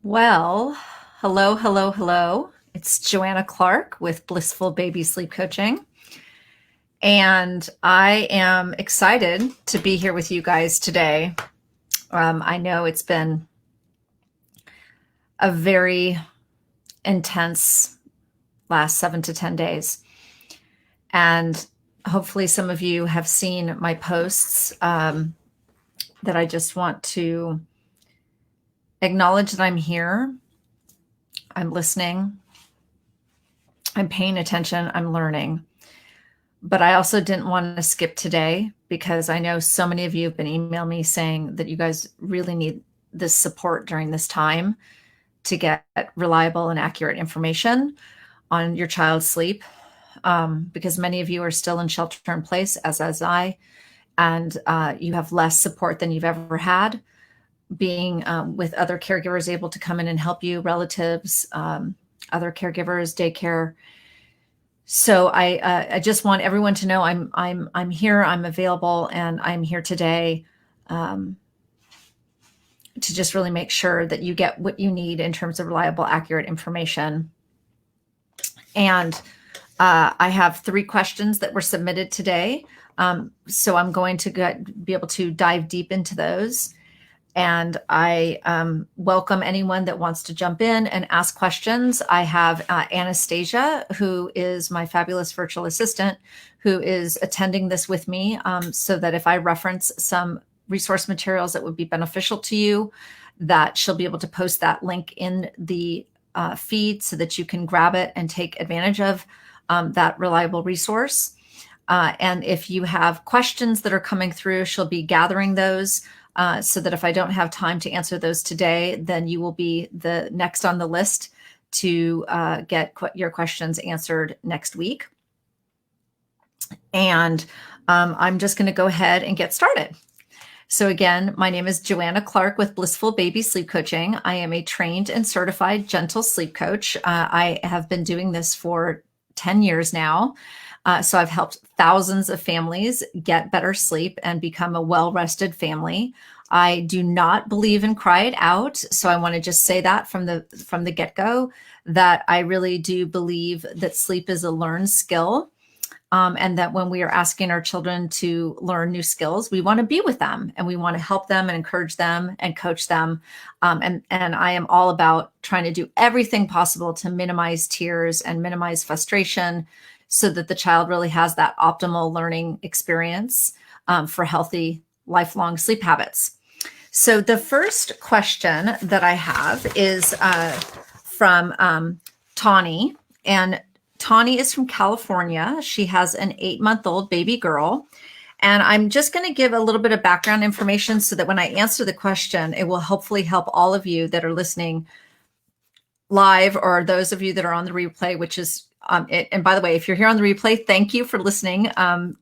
Well, hello, hello, hello. It's Joanna Clark with Blissful Baby Sleep Coaching. And I am excited to be here with you guys today. I know it's been a very intense last 7 to 10 days. And hopefully, some of you have seen my posts that I just want to acknowledge that I'm here, I'm listening, I'm paying attention, I'm learning. But I also didn't want to skip today because I know so many of you have been emailing me saying that you guys really need this support during this time to get reliable and accurate information on your child's sleep. Because many of you are still in shelter in place, as I, and you have less support than you've ever had. Being with other caregivers able to come in and help you, relatives, other caregivers, daycare. So I just want everyone to know I'm here, I'm available, and I'm here today to just really make sure that you get what you need in terms of reliable, accurate information. And I have 3 questions that were submitted today. So I'm going to be able to dive deep into those. And I welcome anyone that wants to jump in and ask questions. I have Anastasia, who is my fabulous virtual assistant, who is attending this with me, so that if I reference some resource materials that would be beneficial to you, that she'll be able to post that link in the feed so that you can grab it and take advantage of that reliable resource. And if you have questions that are coming through, she'll be gathering those. So that if I don't have time to answer those today, then you will be the next on the list to get your questions answered next week. And I'm just going to go ahead and get started. So again, my name is Joanna Clark with Blissful Baby Sleep Coaching. I am a trained and certified gentle sleep coach. I have been doing this for 10 years now. So I've helped thousands of families get better sleep and become a well-rested family. I do not believe in cry it out. So I want to just say that from the get-go, that I really do believe that sleep is a learned skill. And that when we are asking our children to learn new skills, we want to be with them and we want to help them and encourage them and coach them. And I am all about trying to do everything possible to minimize tears and minimize frustration, so that the child really has that optimal learning experience for healthy, lifelong sleep habits. So the first question that I have is from Tawny. And Tawny is from California. She has an 8-month-old baby girl. And I'm just going to give a little bit of background information so that when I answer the question, it will hopefully help all of you that are listening live, or those of you that are on the replay, which is and by the way, if you're here on the replay, thank you for listening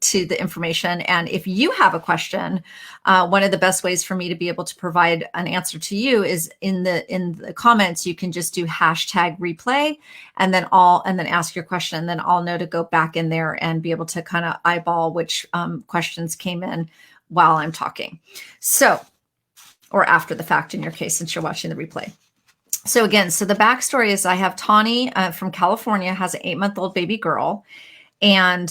to the information. And if you have a question, one of the best ways for me to be able to provide an answer to you is in the comments. You can just do #replay and then ask your question. And then I'll know to go back in there and be able to kind of eyeball which questions came in while I'm talking. So, or after the fact in your case, since you're watching the replay. So again, the backstory is I have Tawny from California, has an 8-month-old baby girl. And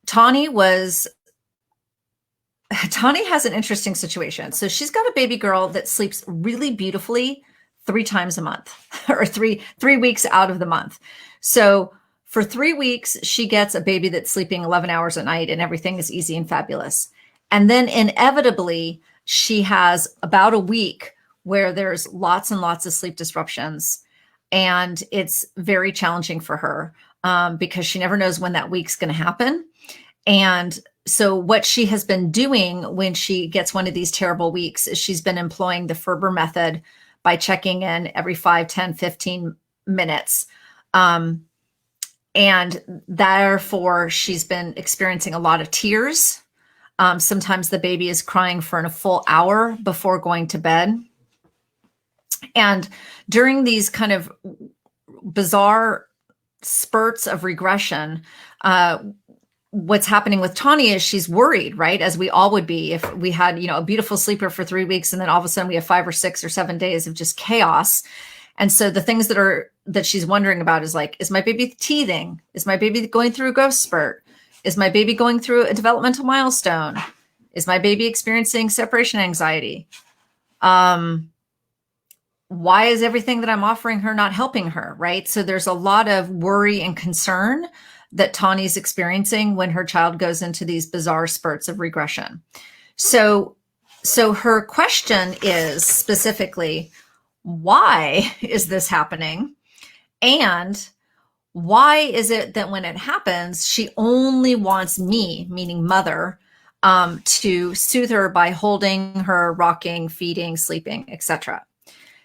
Tawny has an interesting situation. So she's got a baby girl that sleeps really beautifully 3 times a month, or three weeks out of the month. So for 3 weeks, she gets a baby that's sleeping 11 hours a night and everything is easy and fabulous. And then inevitably, she has about a week where there's lots and lots of sleep disruptions. And it's very challenging for her because she never knows when that week's going to happen. And so what she has been doing when she gets one of these terrible weeks is she's been employing the Ferber method by checking in every 5, 10, 15 minutes. And therefore, she's been experiencing a lot of tears. Sometimes the baby is crying for a full hour before going to bed. And during these kind of bizarre spurts of regression, what's happening with Tawny is she's worried, right? As we all would be if we had, a beautiful sleeper for 3 weeks and then all of a sudden we have 5 or 6 or 7 days of just chaos. And so the things that she's wondering about is like, is my baby teething? Is my baby going through a growth spurt? Is my baby going through a developmental milestone? Is my baby experiencing separation anxiety? Why is everything that I'm offering her not helping her, right? So there's a lot of worry and concern that Tawny's experiencing when her child goes into these bizarre spurts of regression. So her question is specifically, why is this happening? And why is it that when it happens, she only wants me, meaning mother, to soothe her by holding her, rocking, feeding, sleeping, etc.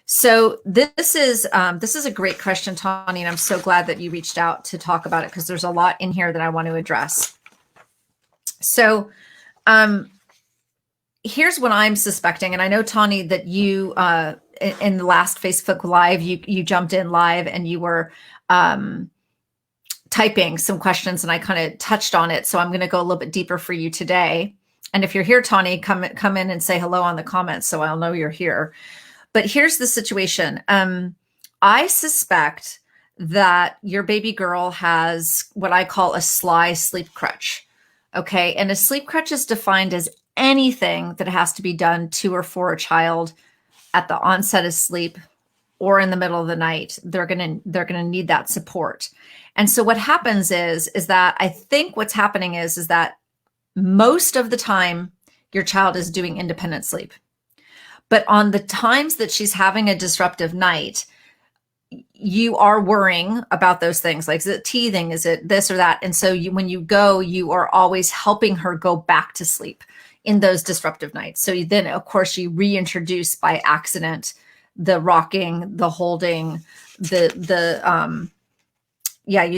So this is a great question, Tawny, and I'm so glad that you reached out to talk about it because there's a lot in here that I want to address. So here's what I'm suspecting, and I know, Tawny, that you in the last Facebook Live, you jumped in live and you were typing some questions, and I kind of touched on it. So I'm going to go a little bit deeper for you today. And if you're here, Tawny, come in and say hello on the comments so I'll know you're here. But here's the situation. I suspect that your baby girl has what I call a sly sleep crutch. Okay. And a sleep crutch is defined as anything that has to be done to or for a child at the onset of sleep or in the middle of the night. They're going to need that support. And so what happens is that I think what's happening is that most of the time your child is doing independent sleep. But on the times that she's having a disruptive night, you are worrying about those things. Like, is it teething? Is it this or that? And so when you go, you are always helping her go back to sleep in those disruptive nights. So then, of course, you reintroduce by accident the rocking, the holding, you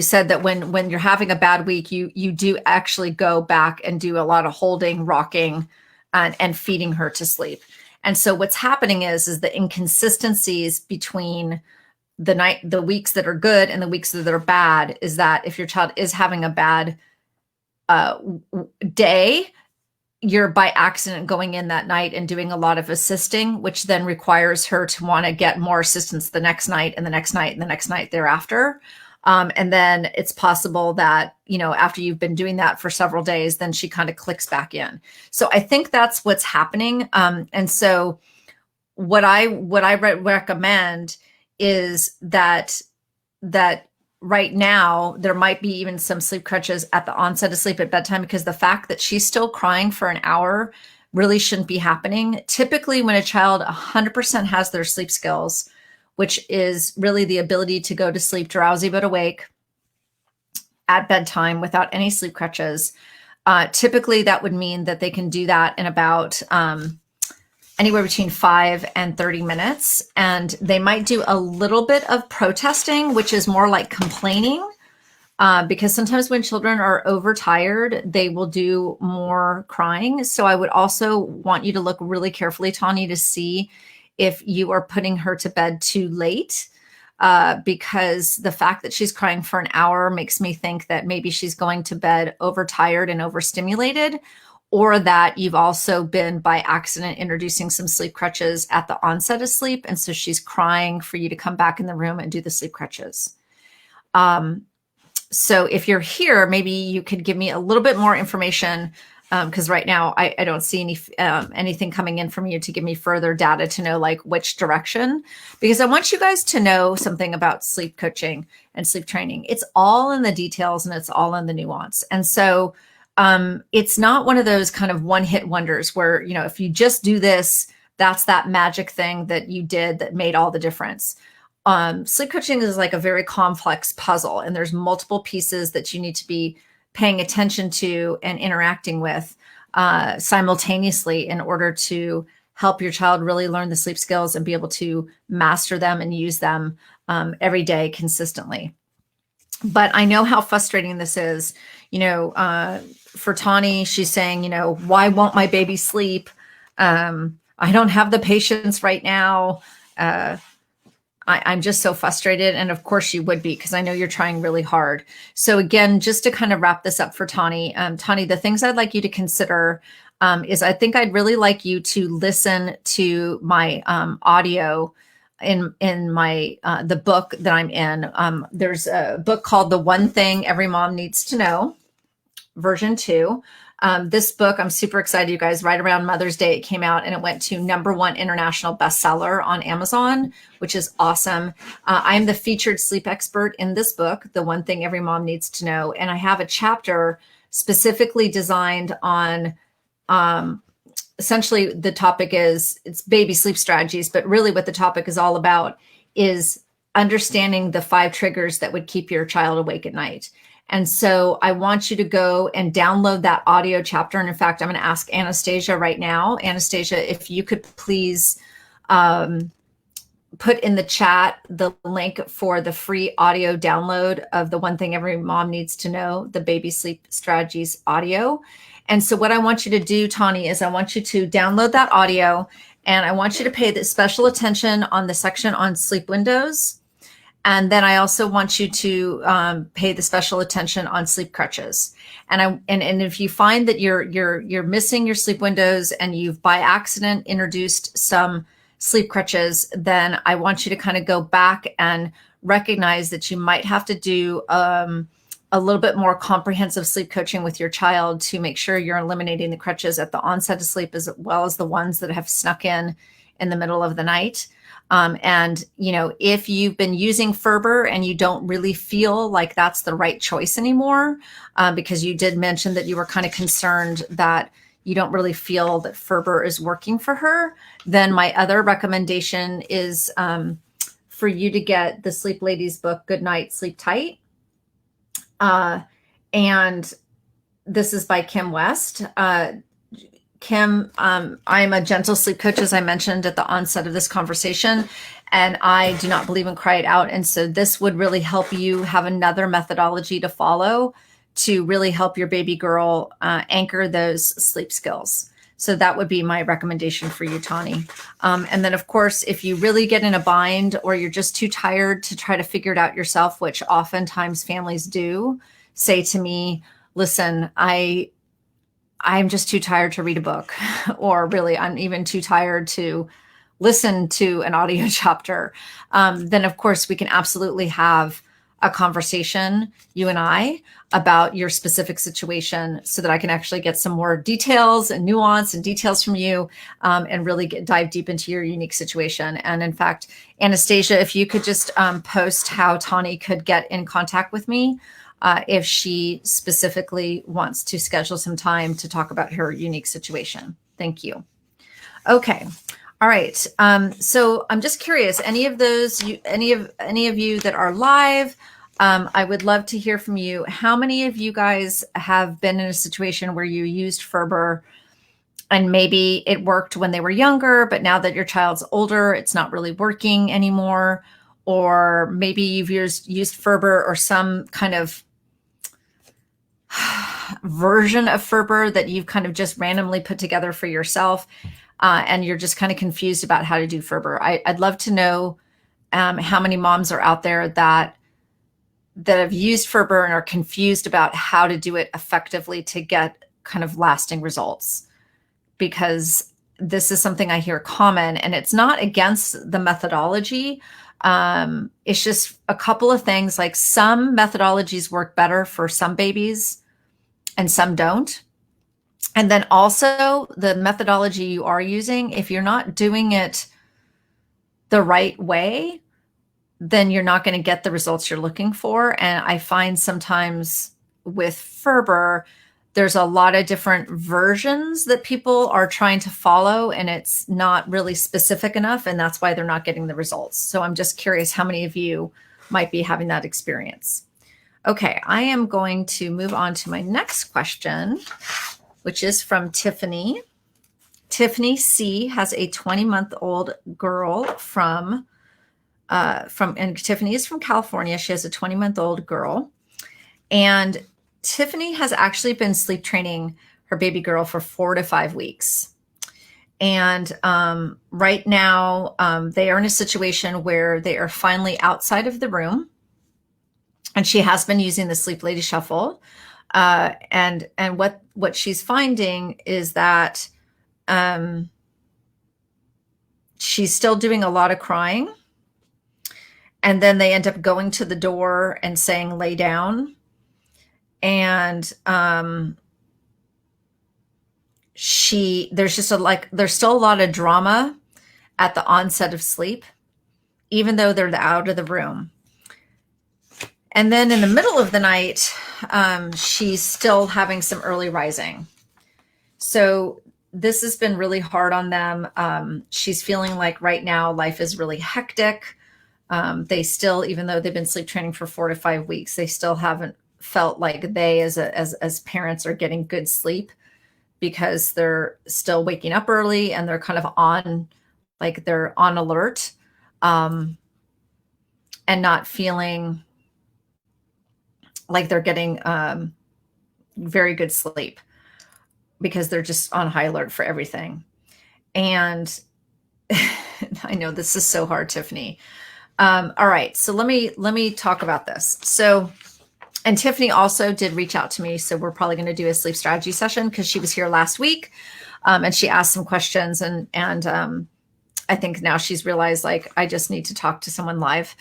said that when you're having a bad week, you do actually go back and do a lot of holding, rocking, and feeding her to sleep. And so what's happening is the inconsistencies between the weeks that are good and the weeks that are bad is that if your child is having a bad day, you're by accident going in that night and doing a lot of assisting, which then requires her to want to get more assistance the next night and the next night and the next night thereafter. And then it's possible that, after you've been doing that for several days, then she kind of clicks back in. So I think that's what's happening. And so what I recommend is that right now there might be even some sleep crutches at the onset of sleep at bedtime, because the fact that she's still crying for an hour really shouldn't be happening. Typically, when a child 100% has their sleep skills, which is really the ability to go to sleep drowsy but awake at bedtime without any sleep crutches. Typically, that would mean that they can do that in about anywhere between 5 and 30 minutes. And they might do a little bit of protesting, which is more like complaining, because sometimes when children are overtired, they will do more crying. So I would also want you to look really carefully, Tawny, to see if you are putting her to bed too late, because the fact that she's crying for an hour makes me think that maybe she's going to bed overtired and overstimulated, or that you've also been by accident introducing some sleep crutches at the onset of sleep. And so she's crying for you to come back in the room and do the sleep crutches. So if you're here, maybe you could give me a little bit more information, because right now I don't see anything coming in from you to give me further data to know like which direction, because I want you guys to know something about sleep coaching and sleep training. It's all in the details and it's all in the nuance. And so it's not one of those kind of one-hit wonders where, if you just do this, that's that magic thing that you did that made all the difference. Sleep coaching is like a very complex puzzle, and there's multiple pieces that you need to be paying attention to and interacting with simultaneously in order to help your child really learn the sleep skills and be able to master them and use them every day consistently. But I know how frustrating this is. For Tawny, she's saying, why won't my baby sleep? I don't have the patience right now. I'm just so frustrated. And of course you would be, because I know you're trying really hard. So again, just to kind of wrap this up for Tani, Tani, the things I'd like you to consider is I think I'd really like you to listen to my audio in my the book that I'm in. There's a book called The One Thing Every Mom Needs to Know, version 2. This book, I'm super excited, you guys. Right around Mother's Day, it came out and it went to #1 international bestseller on Amazon, which is awesome. I'm the featured sleep expert in this book, The One Thing Every Mom Needs to Know. And I have a chapter specifically designed on essentially the topic is it's baby sleep strategies, but really what the topic is all about is understanding the 5 triggers that would keep your child awake at night. And so I want you to go and download that audio chapter. And in fact, I'm going to ask Anastasia right now. Anastasia, if you could please put in the chat the link for the free audio download of The One Thing Every Mom Needs to Know, the Baby Sleep Strategies audio. And so what I want you to do, Tani, is I want you to download that audio, and I want you to pay the special attention on the section on sleep windows. And then I also want you to pay the special attention on sleep crutches. And if you find that you're missing your sleep windows and you've by accident introduced some sleep crutches, then I want you to kind of go back and recognize that you might have to do a little bit more comprehensive sleep coaching with your child to make sure you're eliminating the crutches at the onset of sleep, as well as the ones that have snuck in the middle of the night. And, you know, if you've been using Ferber and you don't really feel like that's the right choice anymore, because you did mention that you were kind of concerned that you don't really feel that Ferber is working for her, then my other recommendation is for you to get the Sleep Ladies book, Good Night, Sleep Tight. And this is by Kim West. Kim, I'm a gentle sleep coach, as I mentioned at the onset of this conversation, and I do not believe in cry it out. And so this would really help you have another methodology to follow to really help your baby girl anchor those sleep skills. So that would be my recommendation for you, Tani. And then, of course, if you really get in a bind or you're just too tired to try to figure it out yourself, which oftentimes families do, say to me, listen, I'm just too tired to read a book, or really, I'm even too tired to listen to an audio chapter. Then, of course, we can absolutely have a conversation, you and I, about your specific situation so that I can actually get some more details and nuance and details from you and really dive deep into your unique situation. And in fact, Anastasia, if you could just post how Tani could get in contact with me if she specifically wants to schedule some time to talk about her unique situation. Thank you. Okay. All right. So I'm just curious, any of you that are live, I would love to hear from you. How many of you guys have been in a situation where you used Ferber and maybe it worked when they were younger, but now that your child's older, it's not really working anymore? Or maybe you've used Ferber or some kind of version of Ferber that you've kind of just randomly put together for yourself, and you're just kind of confused about how to do Ferber. I'd love to know how many moms are out there that have used Ferber and are confused about how to do it effectively to get kind of lasting results, because this is something I hear common, and it's not against the methodology. It's just a couple of things, like some methodologies work better for some babies and some don't. And then also the methodology you are using, if you're not doing it the right way, then you're not going to get the results you're looking for. And I find sometimes with Ferber, there's a lot of different versions that people are trying to follow, and it's not really specific enough, and that's why they're not getting the results. So I'm just curious how many of you might be having that experience. Okay, I am going to move on to my next question, which is from Tiffany. Tiffany C has a 20-month-old girl and Tiffany is from California. She has a 20-month-old girl, and Tiffany has actually been sleep training her baby girl for 4 to 5 weeks. And right now, they are in a situation where they are finally outside of the room, and she has been using the Sleep Lady Shuffle. And what she's finding is that she's still doing a lot of crying, and then they end up going to the door and saying lay down. And there's still a lot of drama at the onset of sleep, even though they're out of the room. And then in the middle of the night, she's still having some early rising. So this has been really hard on them. She's feeling like right now life is really hectic. They still, even though they've been sleep training for 4 to 5 weeks, they still haven't felt like they as parents are getting good sleep, because they're still waking up early and they're kind of they're on alert, and not feeling like they're getting very good sleep, because they're just on high alert for everything. And I know this is so hard, Tiffany. All right, so let me talk about this. So, and Tiffany also did reach out to me, so we're probably going to do a sleep strategy session, because she was here last week, and she asked some questions, and I think now she's realized, like, I just need to talk to someone live,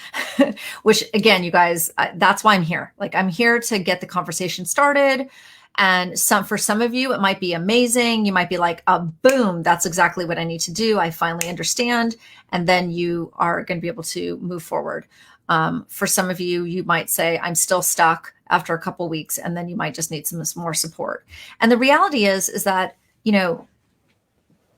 which again, you guys, that's why I'm here. Like, I'm here to get the conversation started. And for some of you, it might be amazing. You might be like, boom, that's exactly what I need to do. I finally understand. And then you are going to be able to move forward. For some of you, you might say, I'm still stuck after a couple of weeks, and then you might just need some more support. And the reality is that,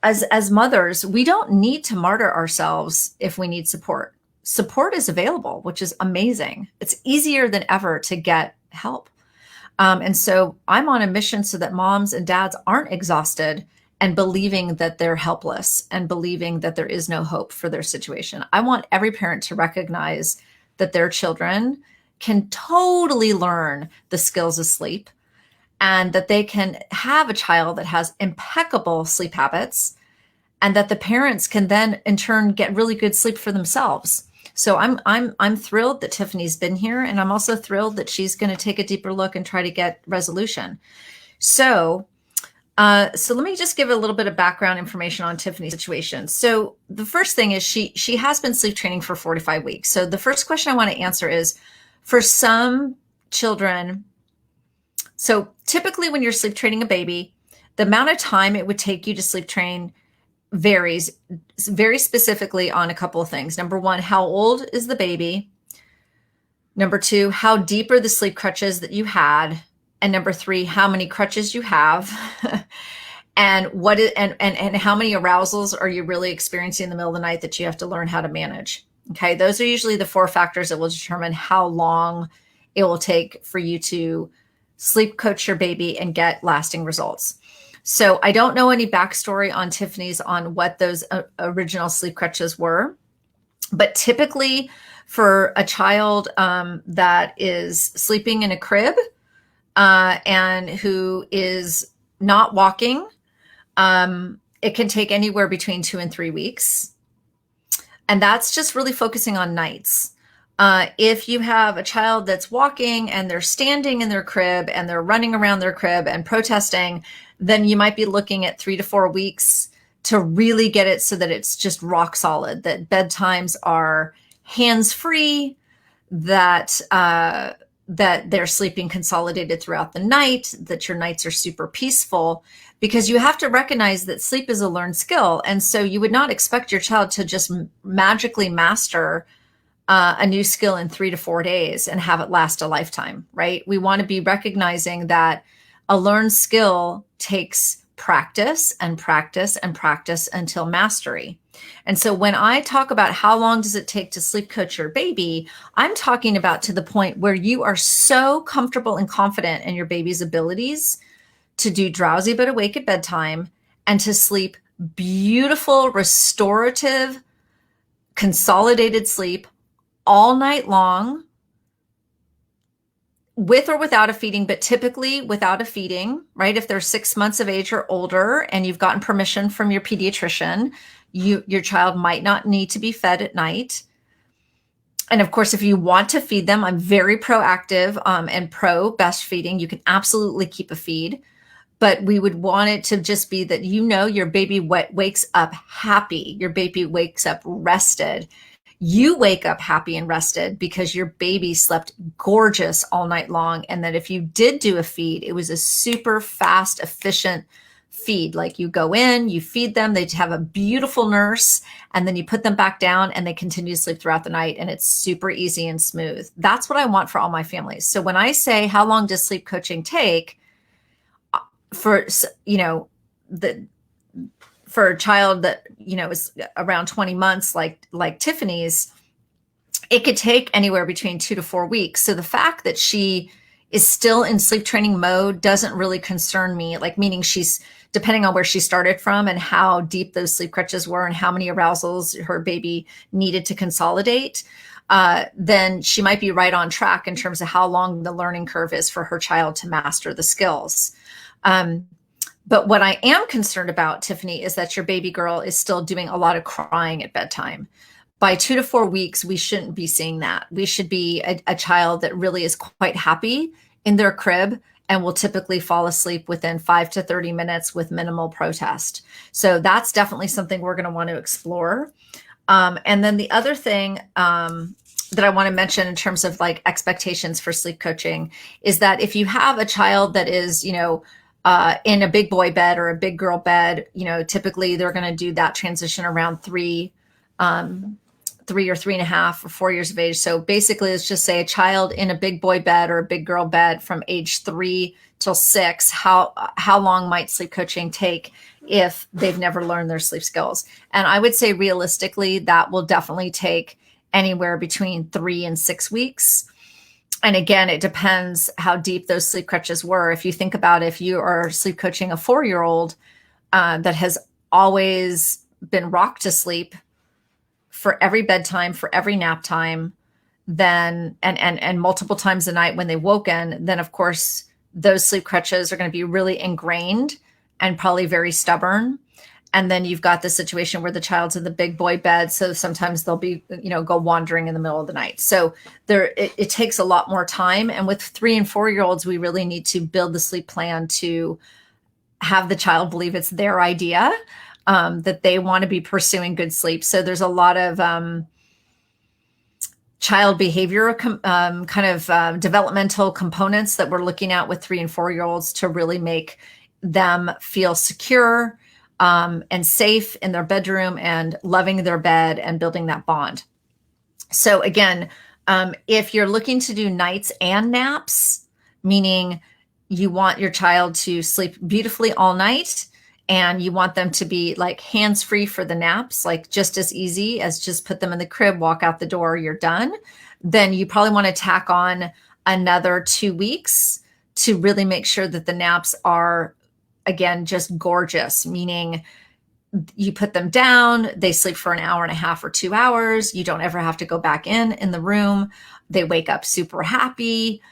as mothers, we don't need to martyr ourselves if we need support. Support is available, which is amazing. It's easier than ever to get help. And so I'm on a mission so that moms and dads aren't exhausted and believing that they're helpless and believing that there is no hope for their situation. I want every parent to recognize that their children can totally learn the skills of sleep, and that they can have a child that has impeccable sleep habits, and that the parents can then in turn get really good sleep for themselves. So I'm thrilled that Tiffany's been here, and I'm also thrilled that she's going to take a deeper look and try to get resolution. So let me just give a little bit of background information on Tiffany's situation. So the first thing is she has been sleep training for 4 to 5 weeks. So the first question I want to answer is, for some children, so typically when you're sleep training a baby, the amount of time it would take you to sleep train varies very specifically on a couple of things. Number one, how old is the baby? Number two, how deep are the sleep crutches that you had? And number three, how many crutches you have? And how many arousals are you really experiencing in the middle of the night that you have to learn how to manage? Okay, those are usually the 4 factors that will determine how long it will take for you to sleep coach your baby and get lasting results. So I don't know any backstory on Tiffany's on what those original sleep crutches were, but typically for a child that is sleeping in a crib and who is not walking, it can take anywhere between 2 and 3 weeks. And that's just really focusing on nights. If you have a child that's walking and they're standing in their crib and they're running around their crib and protesting, then you might be looking at 3 to 4 weeks to really get it so that it's just rock solid, that bedtimes are hands-free, that they're sleeping consolidated throughout the night, that your nights are super peaceful, because you have to recognize that sleep is a learned skill. And so you would not expect your child to just magically master a new skill in 3 to 4 days and have it last a lifetime, right? We want to be recognizing that a learned skill takes practice and practice and practice until mastery. And so when I talk about how long does it take to sleep coach your baby, I'm talking about to the point where you are so comfortable and confident in your baby's abilities to do drowsy but awake at bedtime and to sleep beautiful, restorative, consolidated sleep all night long with or without a feeding, but typically without a feeding, right? If they're 6 months of age or older and you've gotten permission from your pediatrician, your child might not need to be fed at night. And of course, if you want to feed them, I'm very proactive and pro breastfeeding. You can absolutely keep a feed, but we would want it to just be that your baby wakes up happy, your baby wakes up rested. You wake up happy and rested because your baby slept gorgeous all night long. And that if you did do a feed, it was a super fast, efficient feed. Like you go in, you feed them, they have a beautiful nurse, and then you put them back down and they continue to sleep throughout the night. And it's super easy and smooth. That's what I want for all my families. So when I say, how long does sleep coaching take? For, for a child that, is around 20 months, like Tiffany's, it could take anywhere between 2 to 4 weeks. So the fact that she is still in sleep training mode doesn't really concern me, like meaning she's, depending on where she started from and how deep those sleep crutches were and how many arousals her baby needed to consolidate, then she might be right on track in terms of how long the learning curve is for her child to master the skills. But what I am concerned about, Tiffany, is that your baby girl is still doing a lot of crying at bedtime. By 2 to 4 weeks, we shouldn't be seeing that. We should be a child that really is quite happy in their crib and will typically fall asleep within 5 to 30 minutes with minimal protest. So that's definitely something we're going to want to explore. And then the other thing that I want to mention in terms of like expectations for sleep coaching is that if you have a child that is, in a big boy bed or a big girl bed, typically they're going to do that transition around 3 or 3.5 or 4 years of age. So basically, let's just say a child in a big boy bed or a big girl bed from age 3 till 6. How long might sleep coaching take if they've never learned their sleep skills? And I would say realistically, that will definitely take anywhere between 3 and 6 weeks. And again, it depends how deep those sleep crutches were. If you think about if you are sleep coaching a 4-year-old that has always been rocked to sleep for every bedtime, for every nap time, then and multiple times a night when they woken, then of course those sleep crutches are going to be really ingrained and probably very stubborn. And then you've got the situation where the child's in the big boy bed. So sometimes they'll be, go wandering in the middle of the night. So it takes a lot more time. And with 3 and 4-year-olds, we really need to build the sleep plan to have the child believe it's their idea, that they want to be pursuing good sleep. So there's a lot of child behavior developmental components that we're looking at with 3 and 4-year-olds to really make them feel secure and safe in their bedroom and loving their bed and building that bond. So again, if you're looking to do nights and naps, meaning you want your child to sleep beautifully all night and you want them to be like hands-free for the naps, like just as easy as just put them in the crib, walk out the door, you're done, then you probably want to tack on another 2 weeks to really make sure that the naps are, again, just gorgeous, meaning you put them down, they sleep for an hour and a half or 2 hours. You don't ever have to go back in the room. They wake up super happy.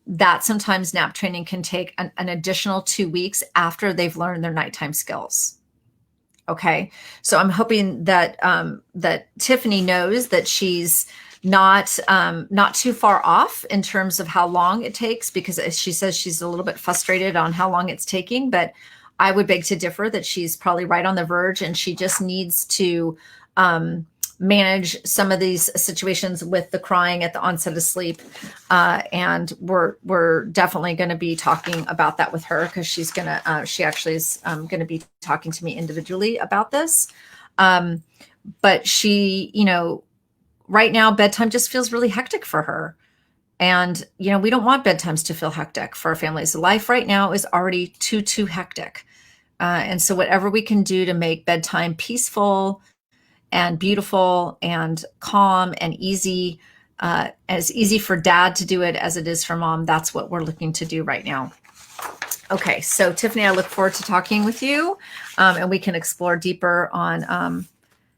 That sometimes nap training can take an additional 2 weeks after they've learned their nighttime skills. Okay. So I'm hoping that, that Tiffany knows that she's not too far off in terms of how long it takes, because she says she's a little bit frustrated on how long it's taking, but I would beg to differ that she's probably right on the verge and she just needs to manage some of these situations with the crying at the onset of sleep. And we're definitely going to be talking about that with her because she actually is going to be talking to me individually about this. But she, right now, bedtime just feels really hectic for her. And, we don't want bedtimes to feel hectic for our families. Life right now is already too hectic. And so whatever we can do to make bedtime peaceful and beautiful and calm and easy, as easy for dad to do it as it is for mom, that's what we're looking to do right now. Okay, so Tiffany, I look forward to talking with you, and we can explore deeper on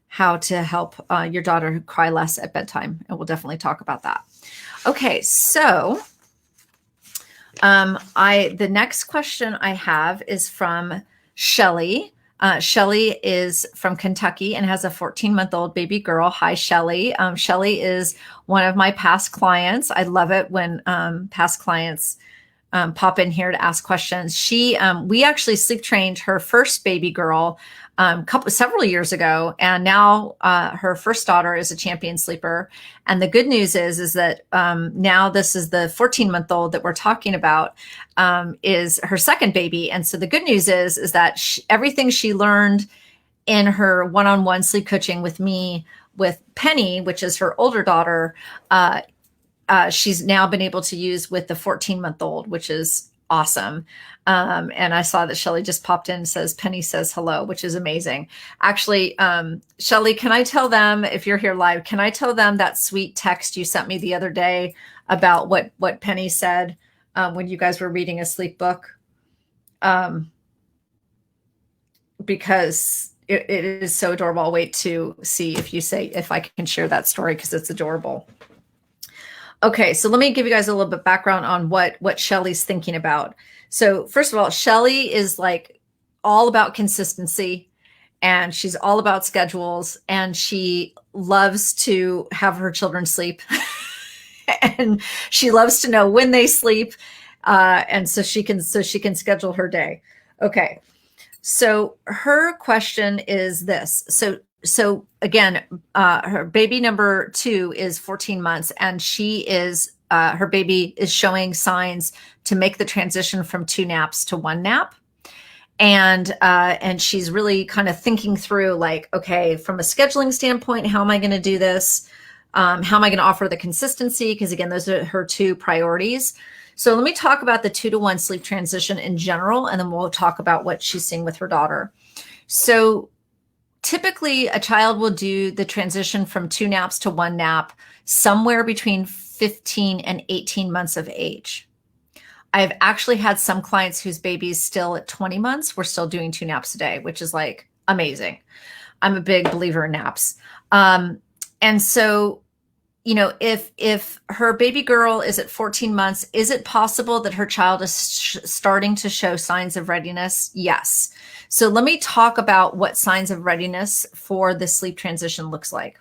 how to help your daughter cry less at bedtime. And we'll definitely talk about that. Okay, so The next question I have is from Shelly. Shelly is from Kentucky and has a 14-month-old baby girl. Hi, Shelly. Shelly is one of my past clients. I love it when past clients pop in here to ask questions. We actually sleep trained her first baby girl several years ago, and now her first daughter is a champion sleeper. And the good news is that now this is the 14-month-old that we're talking about, is her second baby. And so the good news is that everything she learned in her one-on-one sleep coaching with me, with Penny, which is her older daughter, she's now been able to use with the 14-month-old, which is awesome. And I saw that Shelly just popped in and says, Penny says hello, which is amazing. Actually, Shelly, can I tell them, if you're here live, can I tell them that sweet text you sent me the other day about what Penny said when you guys were reading a sleep book? Because it is so adorable. I'll wait to see if I can share that story, because it's adorable. Okay, so let me give you guys a little bit background on what Shelly's thinking about. So first of all, Shelly is like all about consistency, and she's all about schedules, and she loves to have her children sleep. And she loves to know when they sleep, and so she can schedule her day. Okay, so her question is this. So again, her baby number 2 is 14 months, and her baby is showing signs to make the transition from 2 naps to 1 nap. And she's really kind of thinking through, like, okay, from a scheduling standpoint, how am I going to do this? How am I going to offer the consistency? Because again, those are her 2 priorities. So let me talk about the 2-to-1 sleep transition in general, and then we'll talk about what she's seeing with her daughter. So typically, a child will do the transition from 2 naps to 1 nap somewhere between 15 and 18 months of age. I've actually had some clients whose babies still at 20 months were still doing 2 naps a day, which is like amazing. I'm a big believer in naps. And so, you know, if her baby girl is at 14 months, is it possible that her child is starting to show signs of readiness? Yes. So let me talk about what signs of readiness for the sleep transition looks like.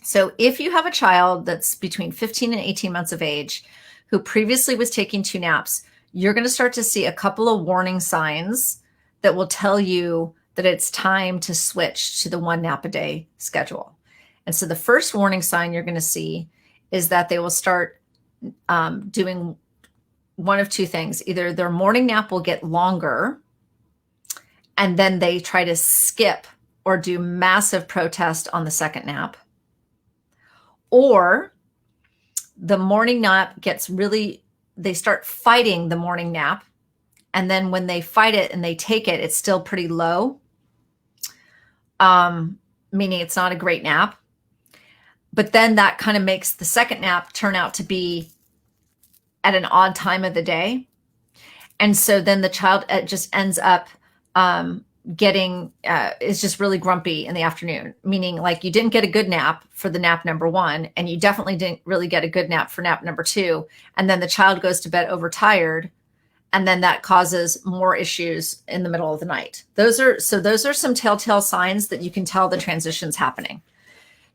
So if you have a child that's between 15 and 18 months of age who previously was taking 2 naps, you're going to start to see a couple of warning signs that will tell you that it's time to switch to the 1 nap a day schedule. And so the first warning sign you're going to see is that they will start doing one of 2 things. Either their morning nap will get longer, and then they try to skip or do massive protest on the second nap, or the morning nap they start fighting the morning nap. And then when they fight it and they take it, it's still pretty low, meaning it's not a great nap. But then that kind of makes the second nap turn out to be at an odd time of the day. And so then the child just ends up is just really grumpy in the afternoon, meaning like you didn't get a good nap for the nap number 1, and you definitely didn't really get a good nap for nap number 2. And then the child goes to bed overtired, and then that causes more issues in the middle of the night. Those are some telltale signs that you can tell the transition's happening.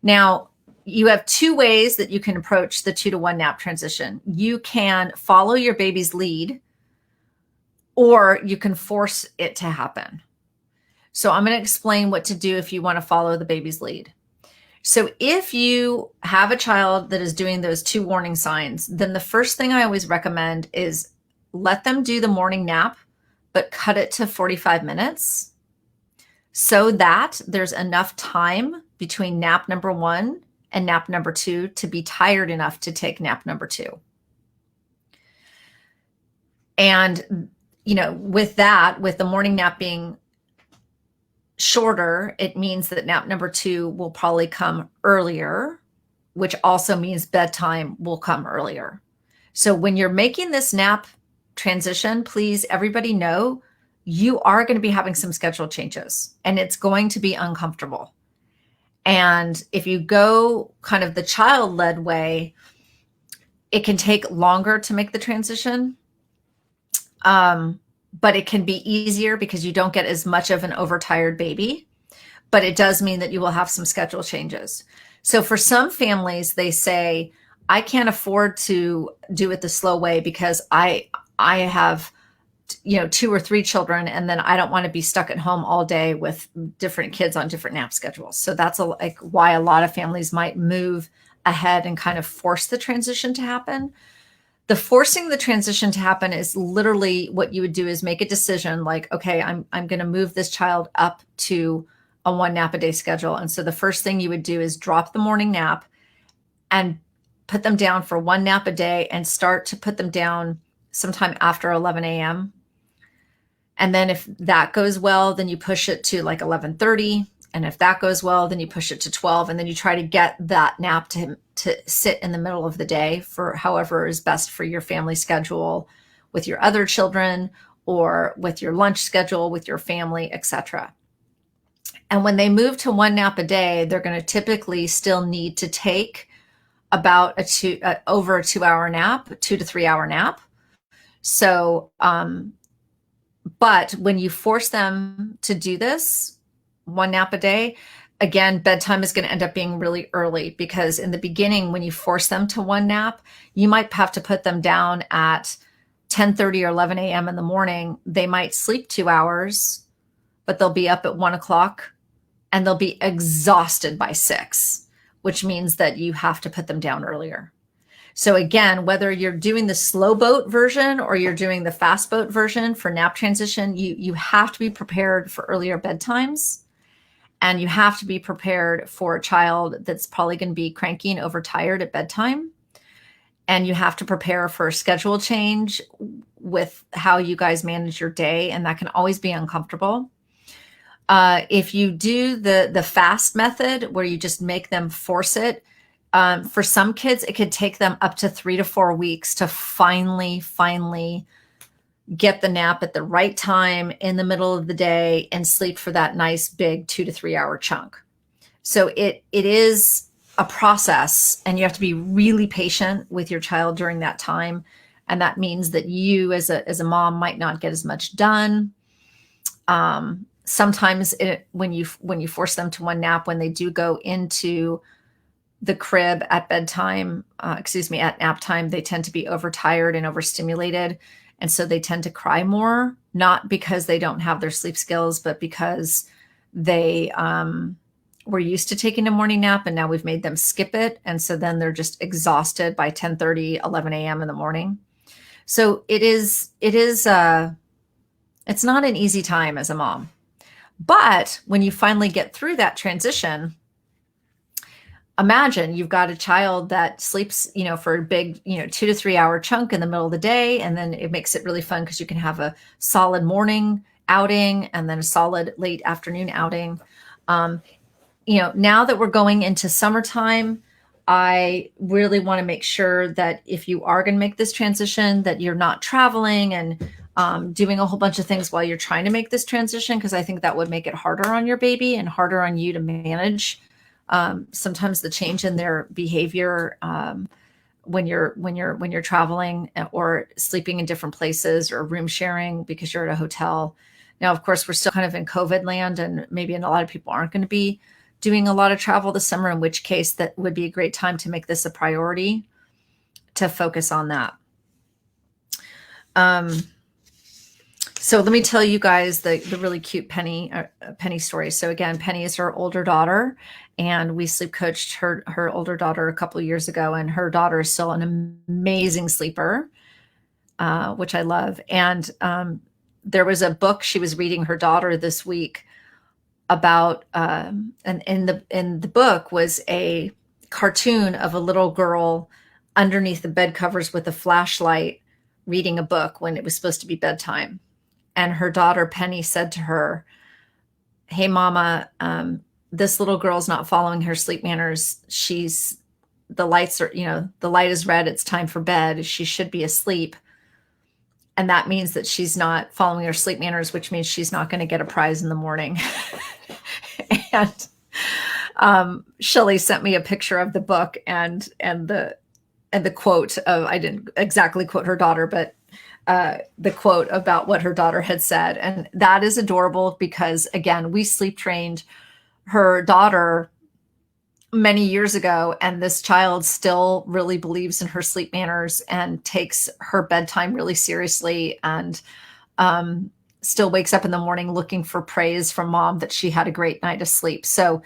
Now, you have 2 ways that you can approach the 2-to-1 nap transition. You can follow your baby's lead, or you can force it to happen. So I'm going to explain what to do if you want to follow the baby's lead. So if you have a child that is doing those 2 warning signs, then the first thing I always recommend is let them do the morning nap, but cut it to 45 minutes so that there's enough time between nap number 1 and nap number 2 to be tired enough to take nap number 2. And, you know, with the morning nap being shorter, it means that nap number 2 will probably come earlier, which also means bedtime will come earlier. So when you're making this nap transition, please, everybody know you are going to be having some schedule changes, and it's going to be uncomfortable. And if you go kind of the child-led way, it can take longer to make the transition. But it can be easier because you don't get as much of an overtired baby. But it does mean that you will have some schedule changes. So for some families, they say, I can't afford to do it the slow way because I have 2 or 3 children, and then I don't want to be stuck at home all day with different kids on different nap schedules. So that's like why a lot of families might move ahead and kind of force the transition to happen. The forcing the transition to happen is literally what you would do is make a decision like, okay, I'm going to move this child up to a 1 nap a day schedule. And so the first thing you would do is drop the morning nap and put them down for 1 nap a day and start to put them down sometime after 11 a.m. And then if that goes well, then you push it to like 11:30. And if that goes well, then you push it to 12. And then you try to get that nap to sit in the middle of the day for however is best for your family schedule with your other children or with your lunch schedule with your family, etc. And when they move to 1 nap a day, they're going to typically still need to take about over a 2 hour nap, 2 to 3 hour nap. So, but when you force them to do this 1 nap a day, again, bedtime is going to end up being really early because in the beginning, when you force them to 1 nap, you might have to put them down at 10:30 or 11 a.m. in the morning. They might sleep 2 hours, but they'll be up at 1 o'clock and they'll be exhausted by 6, which means that you have to put them down earlier. So again, whether you're doing the slow boat version or you're doing the fast boat version for nap transition, you have to be prepared for earlier bedtimes. And you have to be prepared for a child that's probably going to be cranky and overtired at bedtime. And you have to prepare for a schedule change with how you guys manage your day. And that can always be uncomfortable. If you do the fast method where you just make them force it, for some kids, it could take them up to 3 to 4 weeks to finally get the nap at the right time in the middle of the day and sleep for that nice big 2 to 3 hour chunk. So it is a process, and you have to be really patient with your child during that time. And that means that you as a mom might not get as much done. Sometimes when you force them to 1 nap, when they do go into the crib at bedtime, at nap time, they tend to be overtired and overstimulated. And so they tend to cry more, not because they don't have their sleep skills, but because they were used to taking a morning nap and now we've made them skip it. And so then they're just exhausted by 10:30, 11 a.m. in the morning. So it's not an easy time as a mom. But when you finally get through that transition, imagine you've got a child that sleeps, for a big, 2 to 3 hour chunk in the middle of the day. And then it makes it really fun because you can have a solid morning outing and then a solid late afternoon outing. Now that we're going into summertime, I really want to make sure that if you are going to make this transition, that you're not traveling and doing a whole bunch of things while you're trying to make this transition, because I think that would make it harder on your baby and harder on you to manage. Sometimes the change in their behavior when you're traveling or sleeping in different places or room sharing because you're at a hotel. Now, of course, we're still kind of in COVID land, and maybe a lot of people aren't going to be doing a lot of travel this summer, in which case that would be a great time to make this a priority to focus on that. So let me tell you guys the really cute Penny story. So again, Penny is her older daughter, and we sleep coached her older daughter a couple of years ago, and her daughter is still an amazing sleeper, which I love. And there was a book she was reading her daughter this week about, and in the book was a cartoon of a little girl underneath the bed covers with a flashlight reading a book when it was supposed to be bedtime. And her daughter, Penny, said to her, "Hey, Mama, this little girl's not following her sleep manners. The light is red. It's time for bed. She should be asleep. And that means that she's not following her sleep manners, which means she's not going to get a prize in the morning." And Shelley sent me a picture of the book and the quote of, I didn't exactly quote her daughter, but the quote about what her daughter had said. And that is adorable because, again, we sleep trained her daughter many years ago, and this child still really believes in her sleep manners and takes her bedtime really seriously, and still wakes up in the morning looking for praise from mom that she had a great night of sleep. So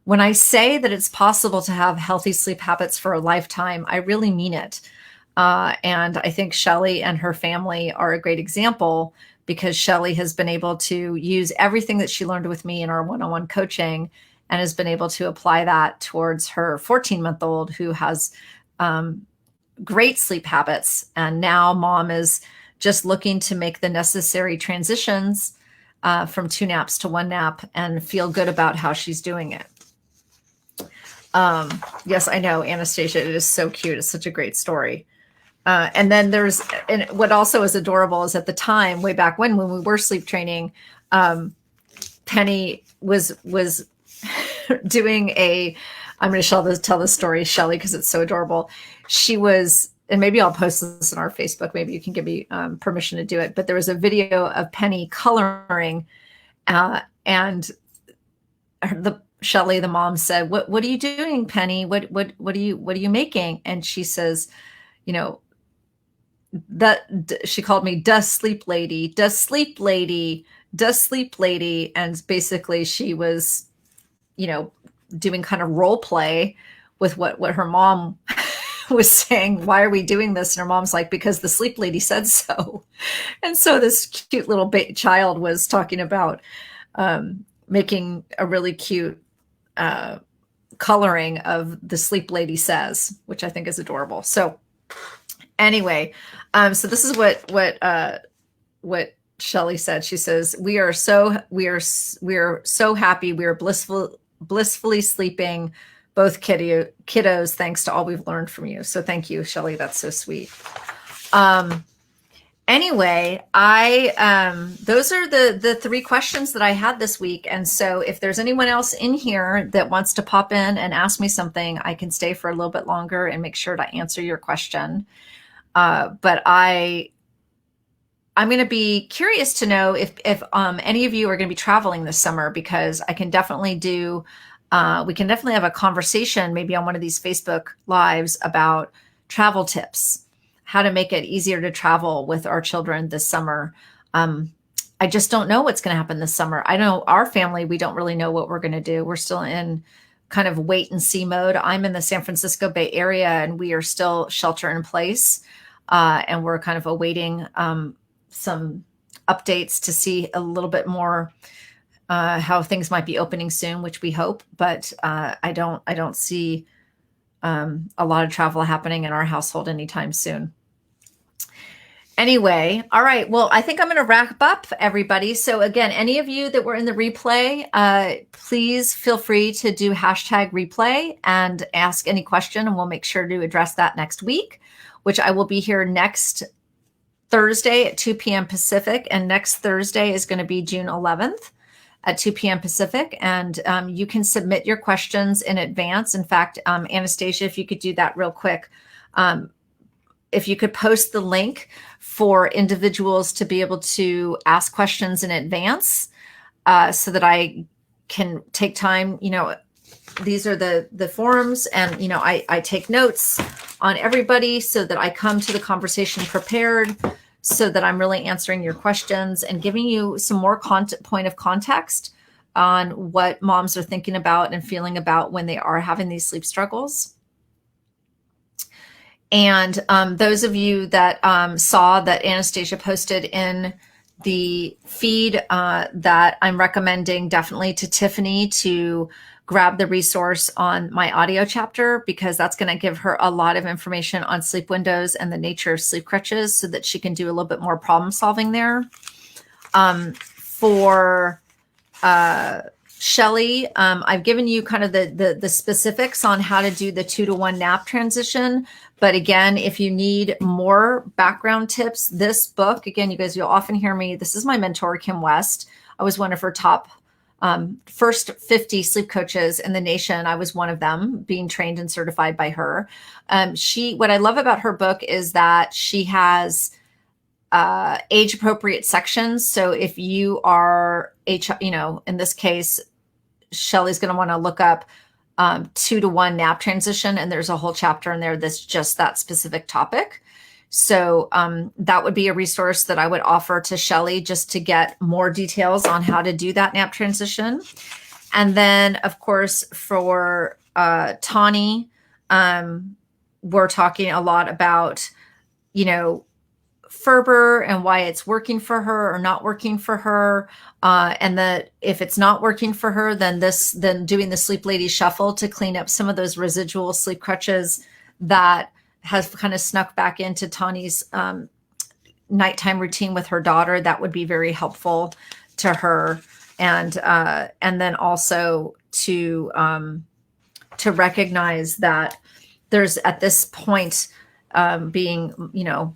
when I say that it's possible to have healthy sleep habits for a lifetime, I really mean it. And I think Shelly and her family are a great example, because Shelly has been able to use everything that she learned with me in our one-on-one coaching and has been able to apply that towards her 14-month-old who has great sleep habits. And now mom is just looking to make the necessary transitions from 2 naps to 1 nap and feel good about how she's doing it. Yes, I know, Anastasia, it is so cute. It's such a great story. And then and what also is adorable is at the time, way back when we were sleep training, Penny was doing I'm going to tell the story, Shelly, because it's so adorable. She was, and maybe I'll post this on our Facebook. Maybe you can give me permission to do it. But there was a video of Penny coloring, and Shelly, the mom, said, "What are you doing, Penny? What are you making?" And she says, you know, she called me "Does sleep lady, does sleep lady, does sleep lady," and basically she was, doing kind of role play with what her mom was saying. Why are we doing this? And her mom's like, because the sleep lady said so. And so this cute little child was talking about making a really cute coloring of the sleep lady says, which I think is adorable. So anyway, so this is what Shelly said. She says, we are so happy. We are blissfully sleeping, both kiddos, thanks to all we've learned from you. So thank you, Shelly. That's so sweet. Anyway, those are the 3 questions that I had this week. And so if there's anyone else in here that wants to pop in and ask me something, I can stay for a little bit longer and make sure to answer your question. But I'm going to be curious to know if any of you are going to be traveling this summer, because I can definitely we can definitely have a conversation maybe on one of these Facebook lives about travel tips, how to make it easier to travel with our children this summer. I just don't know what's going to happen this summer. I know our family, we don't really know what we're going to do. We're still in kind of wait and see mode. I'm in the San Francisco Bay Area, and we are still shelter in place. And we're kind of awaiting some updates to see a little bit more how things might be opening soon, which we hope. But I don't see a lot of travel happening in our household anytime soon. Anyway, all right. Well, I think I'm going to wrap up, everybody. So again, any of you that were in the replay, please feel free to do #replay and ask any question, and we'll make sure to address that next week, which I will be here next Thursday at 2 p.m. Pacific. And next Thursday is going to be June 11th at 2 p.m. Pacific. And you can submit your questions in advance. In fact, Anastasia, if you could do that real quick, if you could post the link for individuals to be able to ask questions in advance, so that I can take time. These are the forums, and I take notes on everybody so that I come to the conversation prepared, so that I'm really answering your questions and giving you some more point of context on what moms are thinking about and feeling about when they are having these sleep struggles. And those of you that saw that Anastasia posted in the feed, that I'm recommending definitely to Tiffany to grab the resource on my audio chapter, because that's going to give her a lot of information on sleep windows and the nature of sleep crutches, so that she can do a little bit more problem solving there. For Shelly, I've given you kind of the specifics on how to do the 2 to 1 nap transition. But again, if you need more background tips, this book, again, you guys, you'll often hear me. This is my mentor, Kim West. I was one of her top first 50 sleep coaches in the nation. I was one of them, being trained and certified by her. What I love about her book is that she has age appropriate sections. So if you are in this case, Shelly's going to want to look up 2-to-1 nap transition, and there's a whole chapter in there that's just that specific topic. So that would be a resource that I would offer to Shelly just to get more details on how to do that nap transition. And then, of course, for Tawny, we're talking a lot about, Ferber and why it's working for her or not working for her. And that if it's not working for her, then doing the Sleep Lady Shuffle to clean up some of those residual sleep crutches that has kind of snuck back into Tawny's nighttime routine with her daughter. That would be very helpful to her. And then also to recognize that there's at this point being,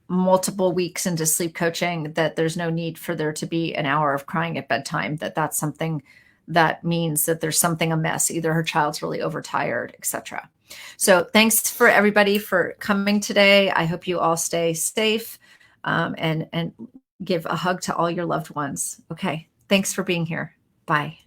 multiple weeks into sleep coaching, that there's no need for there to be an hour of crying at bedtime, that's something that means that there's something amiss. Either her child's really overtired, etc. So thanks for everybody for coming today. I hope you all stay safe and give a hug to all your loved ones. Okay. Thanks for being here. Bye.